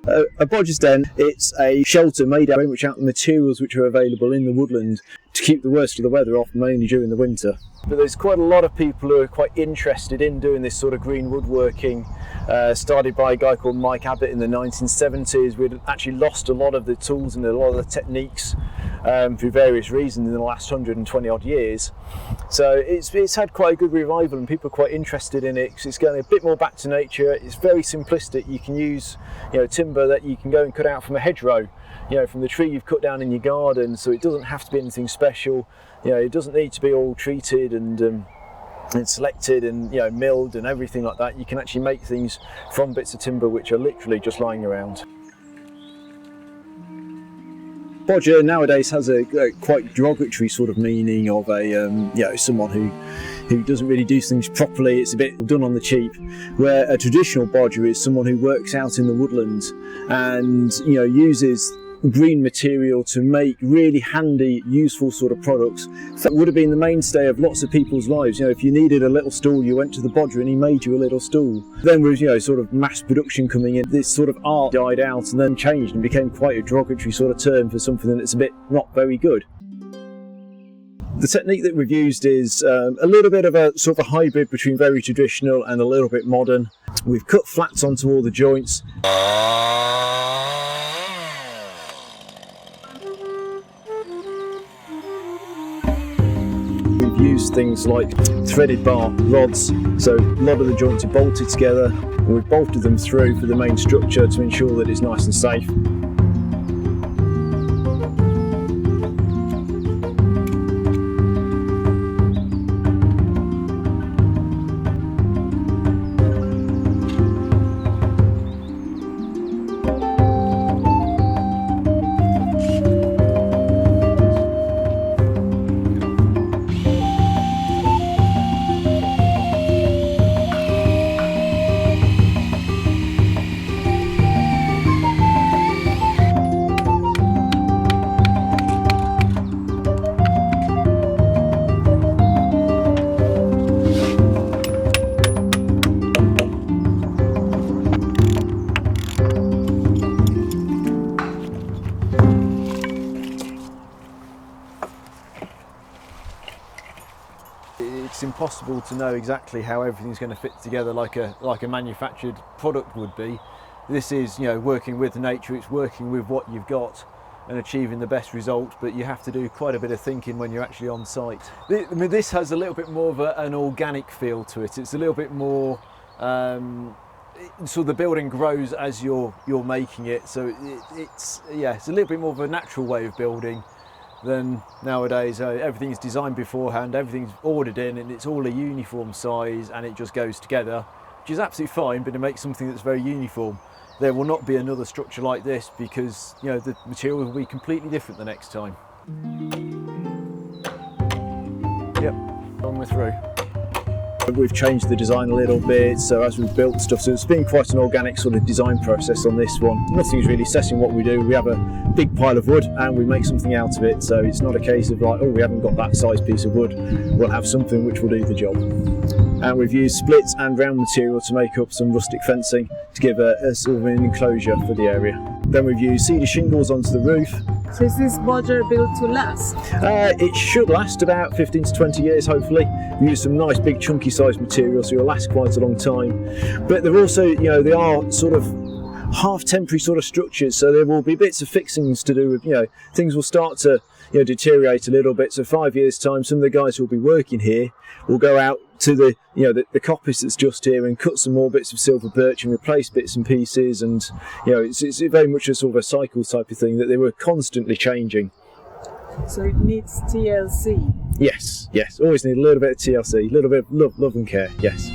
A Bodgers den, it's a shelter made out very much out of the materials which are available in the woodland to keep the worst of the weather off, mainly during the winter. But there's quite a lot of people who are quite interested in doing this sort of green woodworking, started by a guy called Mike Abbott in the 1970s. We'd actually lost a lot of the tools and a lot of the techniques for various reasons in the last 120 odd years. So it's had quite a good revival and people are quite interested in it because it's going a bit more back to nature. It's very simplistic. You can use timber that you can go and cut out from a hedgerow, from the tree you've cut down in your garden, so it doesn't have to be anything special. It doesn't need to be all treated and selected and milled and everything like that. You can actually make things from bits of timber which are literally just lying around. Bodger nowadays has a quite derogatory sort of meaning of a someone who doesn't really do things properly. It's a bit done on the cheap, where a traditional bodger is someone who works out in the woodlands and uses green material to make really handy, useful sort of products. That would have been the mainstay of lots of people's lives. If you needed a little stool, you went to the bodger and he made you a little stool. Then with sort of mass production coming in, this sort of art died out and then changed and became quite a derogatory sort of term for something that's a bit not very good. The technique that we've used is a little bit of a sort of a hybrid between very traditional and a little bit modern. We've cut flats onto all the joints. We've used things like threaded bar rods, so a lot of the joints are bolted together and we've bolted them through for the main structure to ensure that it's nice and safe. It's impossible to know exactly how everything's going to fit together like a manufactured product would be. This is working with nature, it's working with what you've got and achieving the best result, but you have to do quite a bit of thinking when you're actually on site. This has a little bit more of an organic feel to it. It's a little bit more so the building grows as you're making it, so it's a little bit more of a natural way of building than nowadays. Everything's designed beforehand, everything's ordered in, and it's all a uniform size and it just goes together, which is absolutely fine, but it makes something that's very uniform. There will not be another structure like this because the material will be completely different the next time. Yep, on we're through. We've changed the design a little bit, so as we've built stuff, so it's been quite an organic sort of design process on this one. Nothing's really set in what we do. We have a big pile of wood and we make something out of it, so it's not a case of like, oh, we haven't got that size piece of wood, we'll have something which will do the job. And we've used splits and round material to make up some rustic fencing to give a sort of an enclosure for the area. Then we've used cedar shingles onto the roof. So is this bodger built to last? It should last about 15 to 20 years, hopefully. We use some nice big chunky sized material, so it'll last quite a long time. But they're also, they are sort of half temporary sort of structures, so there will be bits of fixings to do with, things will start to deteriorate a little bit. So 5 years time, some of the guys who will be working here will go out to the coppice that's just here and cut some more bits of silver birch and replace bits and pieces, and it's very much a sort of a cycle type of thing that they were constantly changing. So it needs TLC? Yes, always need a little bit of TLC, a little bit of love and care, yes.